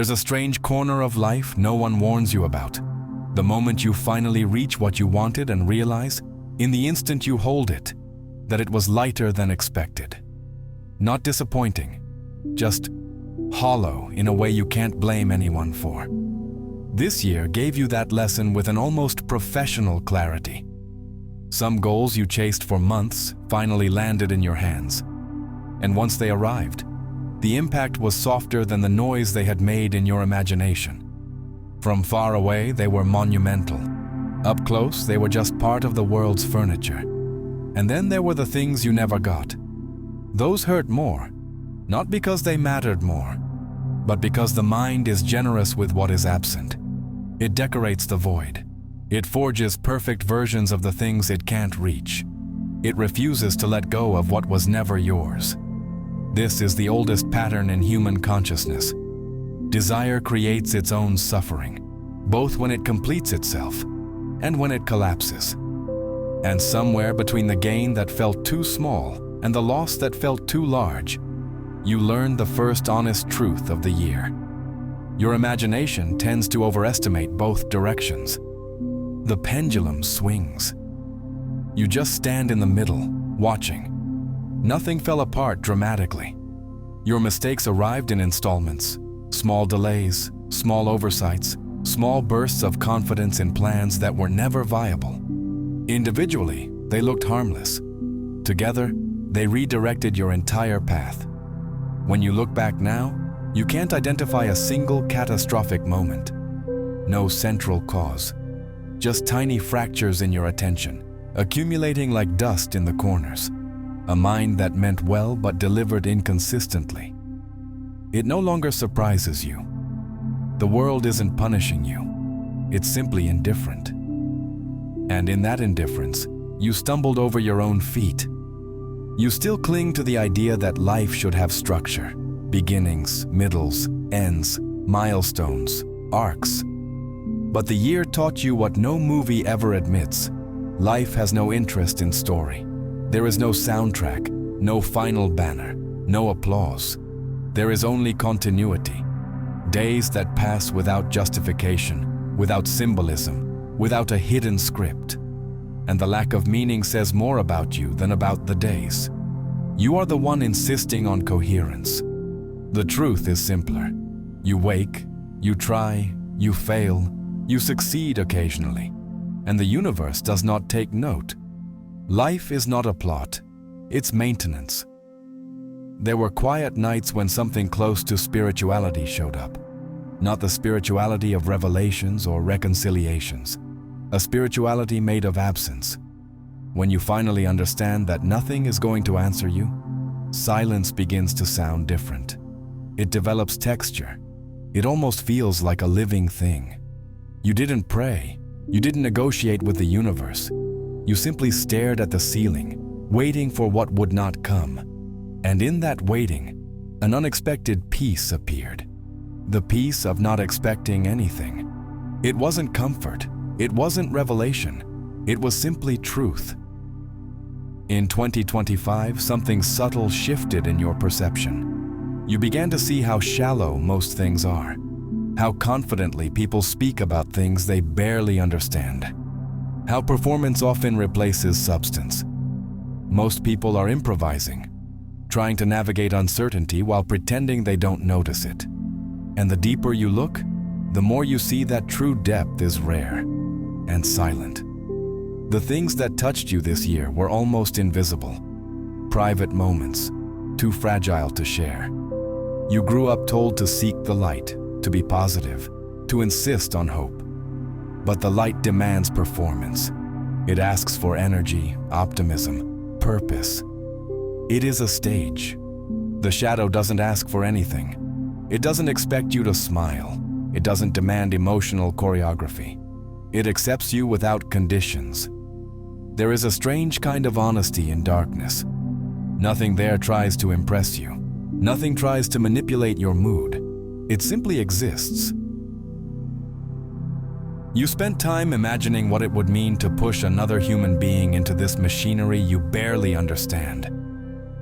There's a strange corner of life no one warns you about. The moment you finally reach what you wanted and realize, in the instant you hold it, that it was lighter than expected. Not disappointing, just hollow in a way you can't blame anyone for. This year gave you that lesson with an almost professional clarity. Some goals you chased for months finally landed in your hands. And once they arrived, the impact was softer than the noise they had made in your imagination. From far away, they were monumental. Up close, they were just part of the world's furniture. And then there were the things you never got. Those hurt more, not because they mattered more, but because the mind is generous with what is absent. It decorates the void. It forges perfect versions of the things it can't reach. It refuses to let go of what was never yours. This is the oldest pattern in human consciousness. Desire creates its own suffering, both when it completes itself and when it collapses. And somewhere between the gain that felt too small and the loss that felt too large, you learned the first honest truth of the year. Your imagination tends to overestimate both directions. The pendulum swings. You just stand in the middle, watching. Nothing fell apart dramatically. Your mistakes arrived in installments, small delays, small oversights, small bursts of confidence in plans that were never viable. Individually, they looked harmless. Together, they redirected your entire path. When you look back now, you can't identify a single catastrophic moment. No central cause. Just tiny fractures in your attention, accumulating like dust in the corners. A mind that meant well but delivered inconsistently. It no longer surprises you. The world isn't punishing you. It's simply indifferent. And in that indifference, you stumbled over your own feet. You still cling to the idea that life should have structure. Beginnings, middles, ends, milestones, arcs. But the year taught you what no movie ever admits. Life has no interest in story. There is no soundtrack, no final banner, no applause. There is only continuity. Days that pass without justification, without symbolism, without a hidden script. And the lack of meaning says more about you than about the days. You are the one insisting on coherence. The truth is simpler. You wake, you try, you fail, you succeed occasionally. And the universe does not take note. Life is not a plot, it's maintenance. There were quiet nights when something close to spirituality showed up. Not the spirituality of revelations or reconciliations. A spirituality made of absence. When you finally understand that nothing is going to answer you, silence begins to sound different. It develops texture. It almost feels like a living thing. You didn't pray. You didn't negotiate with the universe. You simply stared at the ceiling, waiting for what would not come. And in that waiting, an unexpected peace appeared. The peace of not expecting anything. It wasn't comfort. It wasn't revelation. It was simply truth. In 2025, something subtle shifted in your perception. You began to see how shallow most things are. How confidently people speak about things they barely understand. How performance often replaces substance. Most people are improvising, trying to navigate uncertainty while pretending they don't notice it. And the deeper you look, the more you see that true depth is rare and silent. The things that touched you this year were almost invisible. Private moments, too fragile to share. You grew up told to seek the light, to be positive, to insist on hope. But the light demands performance. It asks for energy, optimism, purpose. It is a stage. The shadow doesn't ask for anything. It doesn't expect you to smile. It doesn't demand emotional choreography. It accepts you without conditions. There is a strange kind of honesty in darkness. Nothing there tries to impress you. Nothing tries to manipulate your mood. It simply exists. You spent time imagining what it would mean to push another human being into this machinery you barely understand.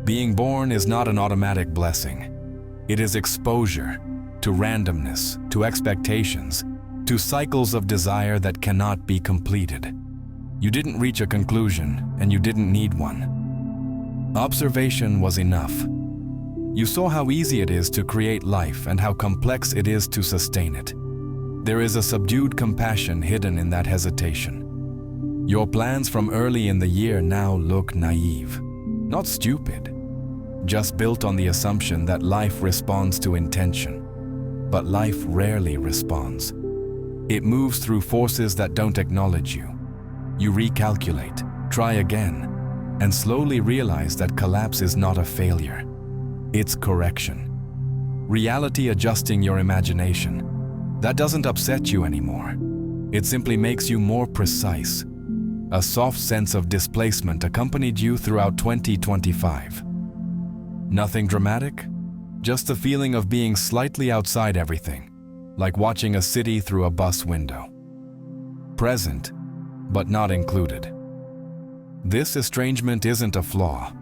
Being born is not an automatic blessing. It is exposure, to randomness, to expectations, to cycles of desire that cannot be completed. You didn't reach a conclusion, and you didn't need one. Observation was enough. You saw how easy it is to create life and how complex it is to sustain it. There is a subdued compassion hidden in that hesitation. Your plans from early in the year now look naive, not stupid, just built on the assumption that life responds to intention. But life rarely responds. It moves through forces that don't acknowledge you. You recalculate, try again, and slowly realize that collapse is not a failure. It's correction. Reality adjusting your imagination. That doesn't upset you anymore. It simply makes you more precise. A soft sense of displacement accompanied you throughout 2025. Nothing dramatic, just the feeling of being slightly outside everything, like watching a city through a bus window. Present, but not included. This estrangement isn't a flaw,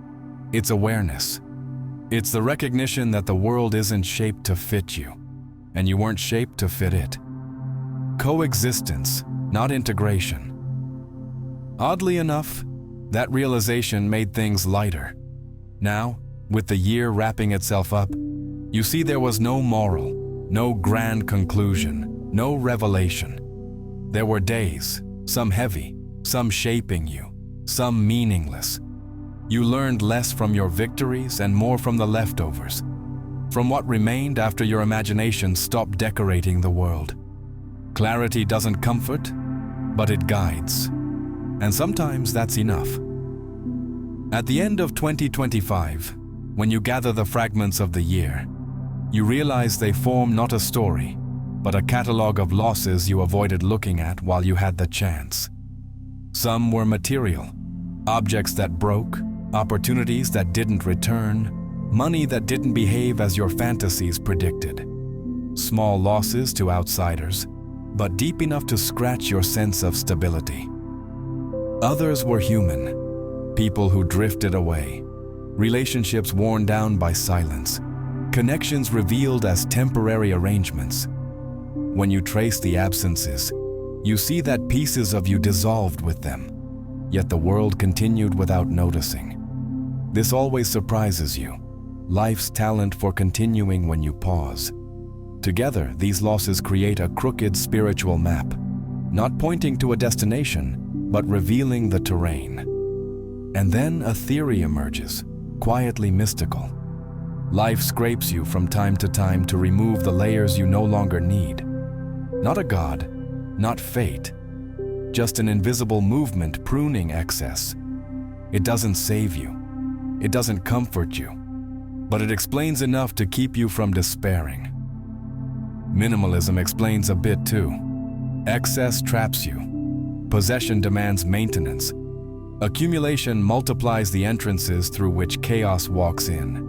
it's awareness. It's the recognition that the world isn't shaped to fit you, and you weren't shaped to fit it. Coexistence, not integration. Oddly enough, that realization made things lighter. Now, with the year wrapping itself up, you see there was no moral, no grand conclusion, no revelation. There were days, some heavy, some shaping you, some meaningless. You learned less from your victories and more from the leftovers, from what remained after your imagination stopped decorating the world. Clarity doesn't comfort, but it guides. And sometimes that's enough. At the end of 2025, when you gather the fragments of the year, you realize they form not a story, but a catalog of losses you avoided looking at while you had the chance. Some were material, objects that broke, opportunities that didn't return, money that didn't behave as your fantasies predicted. Small losses to outsiders, but deep enough to scratch your sense of stability. Others were human, people who drifted away, relationships worn down by silence, connections revealed as temporary arrangements. When you trace the absences, you see that pieces of you dissolved with them, yet the world continued without noticing. This always surprises you, life's talent for continuing when you pause. Together, these losses create a crooked spiritual map, not pointing to a destination, but revealing the terrain. And then a theory emerges, quietly mystical. Life scrapes you from time to time to remove the layers you no longer need. Not a god, not fate, just an invisible movement pruning excess. It doesn't save you. It doesn't comfort you, but it explains enough to keep you from despairing. Minimalism explains a bit too. Excess traps you. Possession demands maintenance. Accumulation multiplies the entrances through which chaos walks in.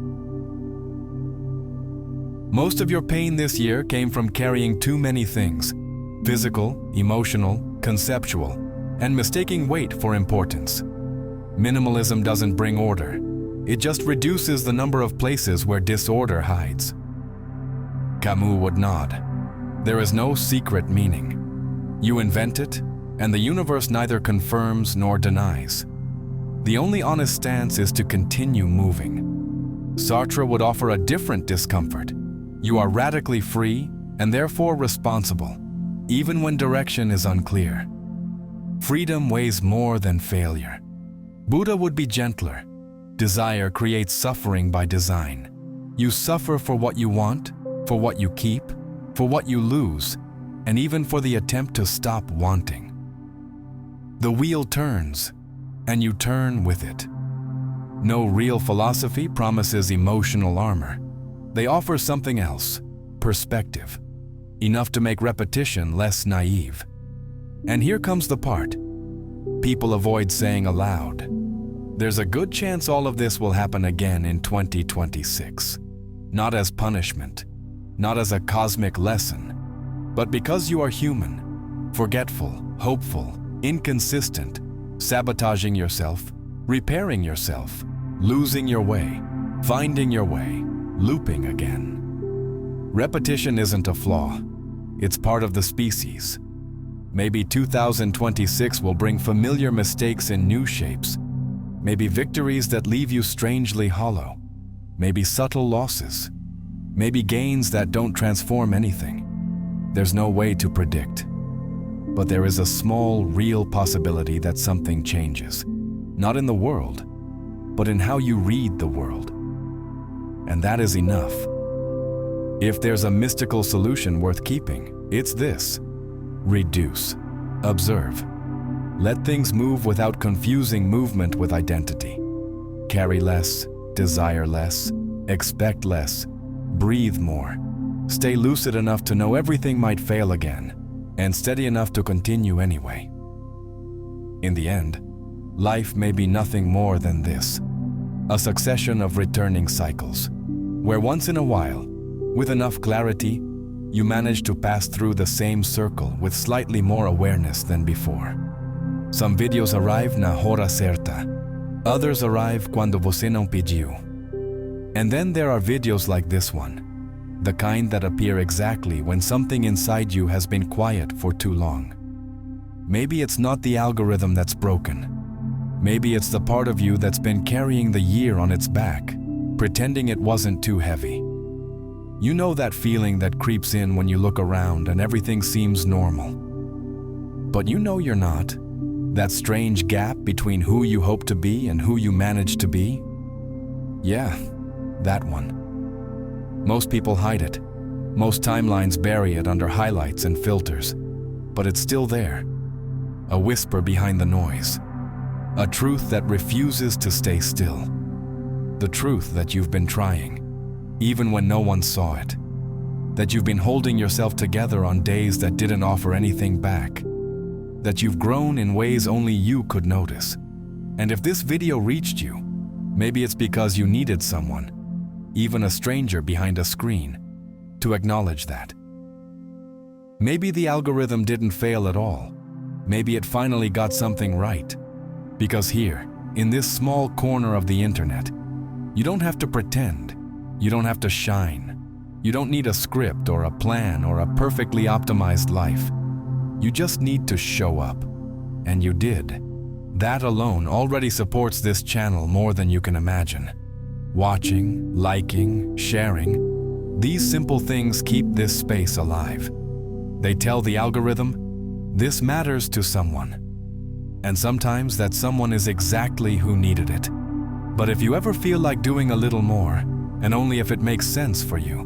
Most of your pain this year came from carrying too many things, physical, emotional, conceptual, and mistaking weight for importance. Minimalism doesn't bring order. It just reduces the number of places where disorder hides. Camus would nod. There is no secret meaning. You invent it, and the universe neither confirms nor denies. The only honest stance is to continue moving. Sartre would offer a different discomfort. You are radically free and therefore responsible, even when direction is unclear. Freedom weighs more than failure. Buddha would be gentler. Desire creates suffering by design. You suffer for what you want, for what you keep, for what you lose, and even for the attempt to stop wanting. The wheel turns, and you turn with it. No real philosophy promises emotional armor. They offer something else, perspective, enough to make repetition less naive. And here comes the part people avoid saying aloud. There's a good chance all of this will happen again in 2026. Not as punishment, not as a cosmic lesson, but because you are human, forgetful, hopeful, inconsistent, sabotaging yourself, repairing yourself, losing your way, finding your way, looping again. Repetition isn't a flaw. It's part of the species. Maybe 2026 will bring familiar mistakes in new shapes. Maybe victories that leave you strangely hollow. Maybe subtle losses. Maybe gains that don't transform anything. There's no way to predict. But there is a small, real possibility that something changes. Not in the world, but in how you read the world. And that is enough. If there's a mystical solution worth keeping, it's this. Reduce. Observe. Let things move without confusing movement with identity. Carry less, desire less, expect less, breathe more. Stay lucid enough to know everything might fail again, and steady enough to continue anyway. In the end, life may be nothing more than this. A succession of returning cycles, where once in a while, with enough clarity, you manage to pass through the same circle with slightly more awareness than before. Some videos arrive na hora certa. Others arrive quando você não pediu. And then there are videos like this one, the kind that appear exactly when something inside you has been quiet for too long. Maybe it's not the algorithm that's broken. Maybe it's the part of you that's been carrying the year on its back, pretending it wasn't too heavy. You know that feeling that creeps in when you look around and everything seems normal. But you know you're not. That strange gap between who you hope to be and who you manage to be? Yeah, that one. Most people hide it. Most timelines bury it under highlights and filters. But it's still there. A whisper behind the noise. A truth that refuses to stay still. The truth that you've been trying, even when no one saw it. That you've been holding yourself together on days that didn't offer anything back. That you've grown in ways only you could notice. And if this video reached you, maybe it's because you needed someone, even a stranger behind a screen, to acknowledge that. Maybe the algorithm didn't fail at all. Maybe it finally got something right. Because here, in this small corner of the internet, you don't have to pretend. You don't have to shine. You don't need a script or a plan or a perfectly optimized life. You just need to show up. And you did. That alone already supports this channel more than you can imagine. Watching, liking, sharing, these simple things keep this space alive. They tell the algorithm, this matters to someone. And sometimes that someone is exactly who needed it. But if you ever feel like doing a little more, and only if it makes sense for you,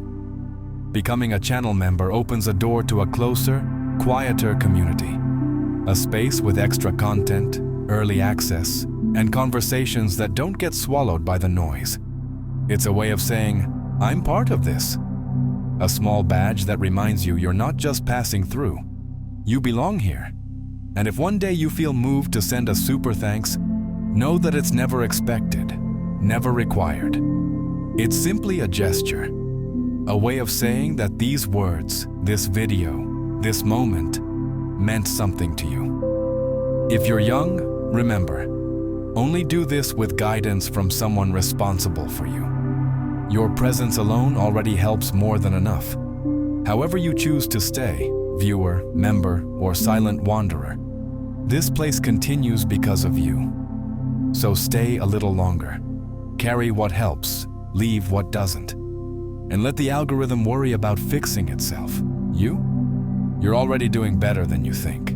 becoming a channel member opens a door to a closer, quieter community. A space with extra content, early access, and conversations that don't get swallowed by the noise. It's a way of saying, I'm part of this. A small badge that reminds you you're not just passing through. You belong here. And if one day you feel moved to send a super thanks, know that it's never expected, never required. It's simply a gesture, a way of saying that these words, this video, this moment, meant something to you. If you're young, remember, only do this with guidance from someone responsible for you. Your presence alone already helps more than enough. However you choose to stay, viewer, member, or silent wanderer, this place continues because of you. So stay a little longer. Carry what helps, leave what doesn't. And let the algorithm worry about fixing itself. You're already doing better than you think.